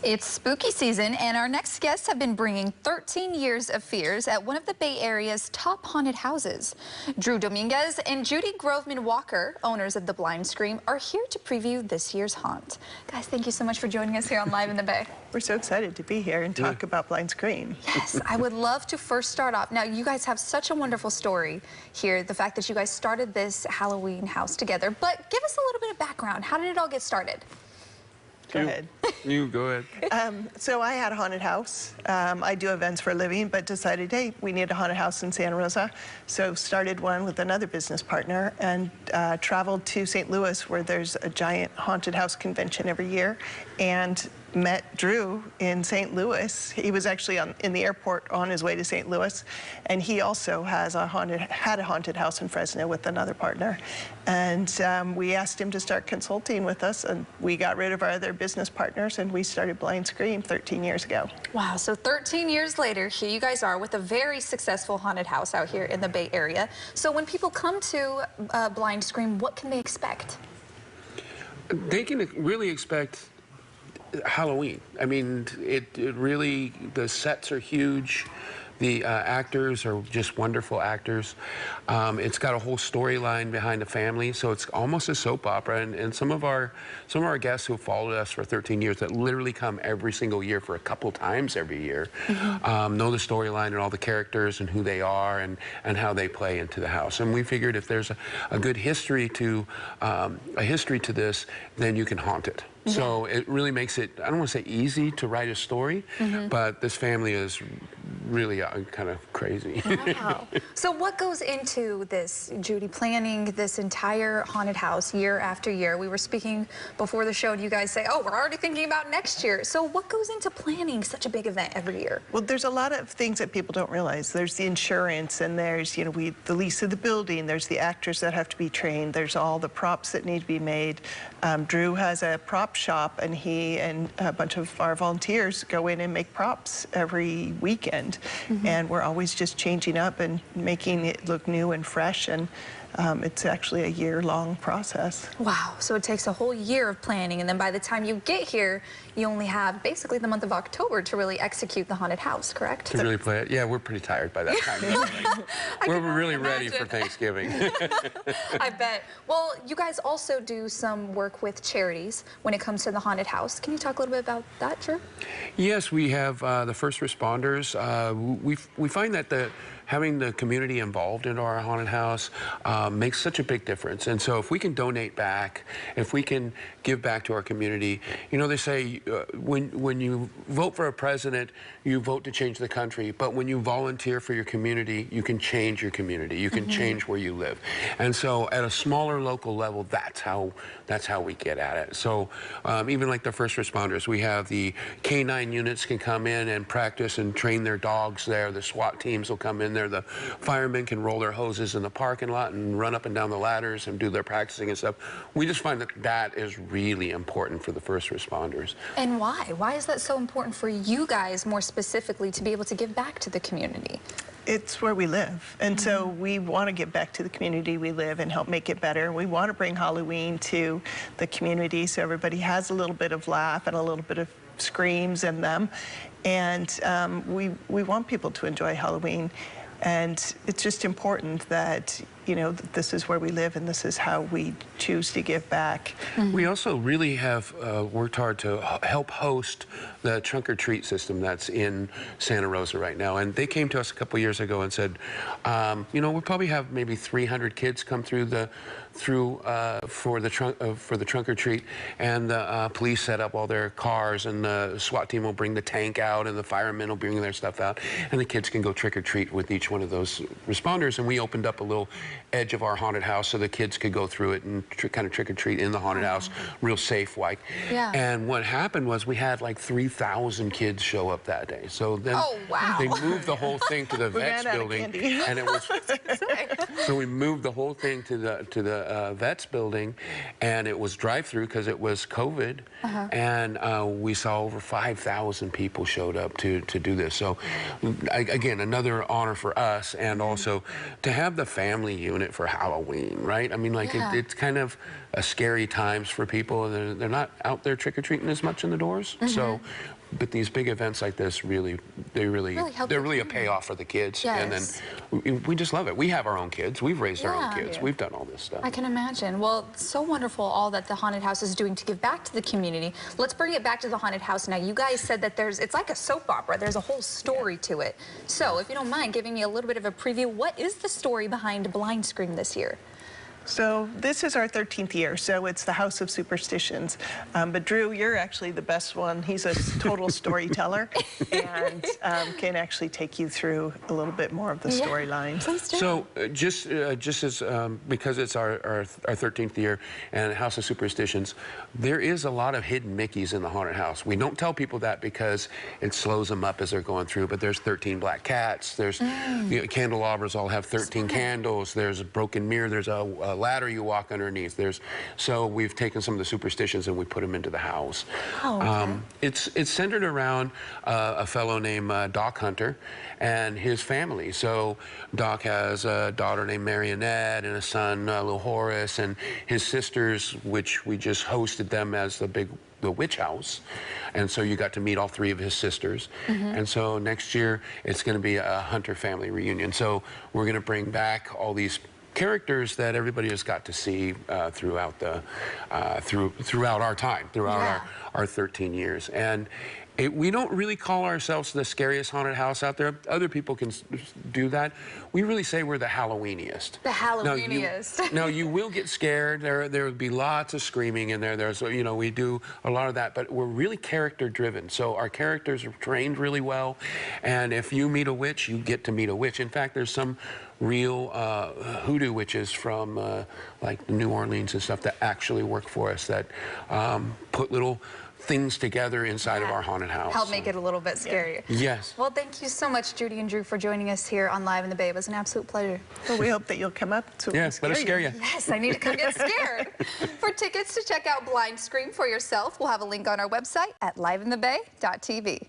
It's spooky season, and our next guests have been bringing 13 years of fears at one of the Bay Area's top haunted houses. Drew Dominguez and Judy Groverman Walker, owners of the Blind Scream, are here to preview this year's haunt. Guys, thank you so much for joining us here on Live in the Bay. We're so excited to be here and talk about Blind Scream. Yes, I would love to first start off. Now, you guys have such a wonderful story here, the fact that you guys started this Halloween house together, but give us a little bit of background. How did it all get started? Go ahead. You go ahead. So I had a haunted house. I do events for a living, but decided, hey, we need a haunted house in Santa Rosa. So started one with another business partner and traveled to St. Louis, where there's a giant haunted house convention every year, and met Drew in St. Louis. He was actually in the airport on his way to St. Louis, and he also had a haunted house in Fresno with another partner. And we asked him to start consulting with us, and we got rid of our other business partners, and we started Blind Scream 13 years ago. Wow, so 13 years later, here you guys are with a very successful haunted house out here in the Bay Area. So when people come to Blind Scream, what can they expect? They can really expect Halloween. I mean, it really, the sets are huge. The actors are just wonderful actors. It's got a whole storyline behind the family, so it's almost a soap opera. And some of our guests who have followed us for 13 years that literally come every single year for a couple times every year know the storyline and all the characters and who they are and how they play into the house. And we figured if there's a good history to this, then you can haunt it. Yeah. So it really makes it, I don't want to say easy to write a story, but this family is really kind of crazy. Wow. So what goes into this, Judy, planning this entire haunted house year after year? We were speaking before the show and you guys say, oh, we're already thinking about next year. So what goes into planning such a big event every year? Well, there's a lot of things that people don't realize. There's the insurance, and there's, you know, the lease of the building, there's the actors that have to be trained, there's all the props that need to be made. Drew has a prop shop, and he and a bunch of our volunteers go in and make props every weekend. And we're always just changing up and making it look new and fresh, and it's actually a year-long process. Wow, so it takes a whole year of planning, and then by the time you get here, you only have basically the month of October to really execute the haunted house, correct? To really play it. Yeah, we're pretty tired by that time. We're really ready for Thanksgiving. I bet. Well, you guys also do some work with charities when it comes to the haunted house. Can you talk a little bit about that, Drew? Yes, we have the first responders. We find that having the community involved in our haunted house makes such a big difference. And so if we can donate back, if we can give back to our community, you know, they say when you vote for a president, you vote to change the country, but when you volunteer for your community, you can change your community. You can change where you live. And so at a smaller local level, that's how we get at it. So even like the first responders, we have the K9 units can come in and practice and train their dogs there. The SWAT teams will come in there. The firemen can roll their hoses in the parking lot and run up and down the ladders and do their practicing and stuff. We just find that that is really important for the first responders. And why? Why is that so important for you guys more specifically to be able to give back to the community? It's where we live, and so we want to give back to the community we live and help make it better. We want to bring Halloween to the community so everybody has a little bit of laugh and a little bit of screams in them, and we want people to enjoy Halloween. And it's just important that, you know, that this is where we live and this is how we choose to give back. We also really have worked hard to help host the trunk or treat system that's in Santa Rosa right now. And they came to us a couple years ago and said, you know, we'll probably have maybe 300 kids come through for the trunk or treat, and the police set up all their cars, and the SWAT team will bring the tank out, and the firemen will bring their stuff out, and the kids can go trick or treat with each one of those responders. And we opened up a little edge of our haunted house so the kids could go through it and kind of trick or treat in the haunted house, real safe like. Yeah. And what happened was we had like 3,000 kids show up that day. So then they moved the whole thing to the Vets building, and it was so we moved the whole thing to the the Vets building, and it was drive-through because it was COVID, and we saw over 5,000 people showed up to do this. So again, another honor for us, and also to have the family unit for Halloween, right? I mean, like it's kind of a scary times for people. They're not out there trick-or-treating as much in the doors. So, but these big events like this they're really a payoff for the kids. Yes. And then we just love it. We have our own kids. We've raised our own kids. We've done all this stuff. I can imagine. Well, it's so wonderful all that the Haunted House is doing to give back to the community. Let's bring it back to the Haunted House now. You guys said that it's like a soap opera. There's a whole story to it. So if you don't mind giving me a little bit of a preview, what is the story behind Blind Scream this year? So this is our 13th year, so it's the House of Superstitions. But Drew, you're actually the best one. He's a total storyteller and can actually take you through a little bit more of the storyline. So just as because it's our 13th year and House of Superstitions, there is a lot of hidden Mickeys in the haunted house. We don't tell people that because it slows them up as they're going through, but there's 13 black cats, there's candelabras all have 13 candles, there's a broken mirror, there's a ladder you walk underneath. So we've taken some of the superstitions and we put them into the house. It's centered around a fellow named Doc Hunter and his family. So Doc has a daughter named Marionette and a son, little Horace, and his sisters, which we just hosted them as the witch house, and so you got to meet all 3 of his sisters. And so next year it's going to be a Hunter family reunion. So we're going to bring back all these characters that everybody has got to see throughout our time, throughout our 13 years. And we don't really call ourselves the scariest haunted house out there. Other people can do that. We really say we're the Halloweeniest. The Halloweeniest. Now you will get scared. There would be lots of screaming in there. We do a lot of that, but we're really character driven. So our characters are trained really well, and if you meet a witch, you get to meet a witch. In fact, there's some real hoodoo witches from like New Orleans and stuff that actually work for us, that put little things together inside of our haunted house. Help make it a little bit scarier. Yes. Well, thank you so much, Judy and Drew, for joining us here on Live in the Bay. It was an absolute pleasure. Well, we hope that you'll come up to let us scare you. Yes, I need to come get scared. For tickets to check out Blind Scream for yourself, we'll have a link on our website at liveinthebay.tv.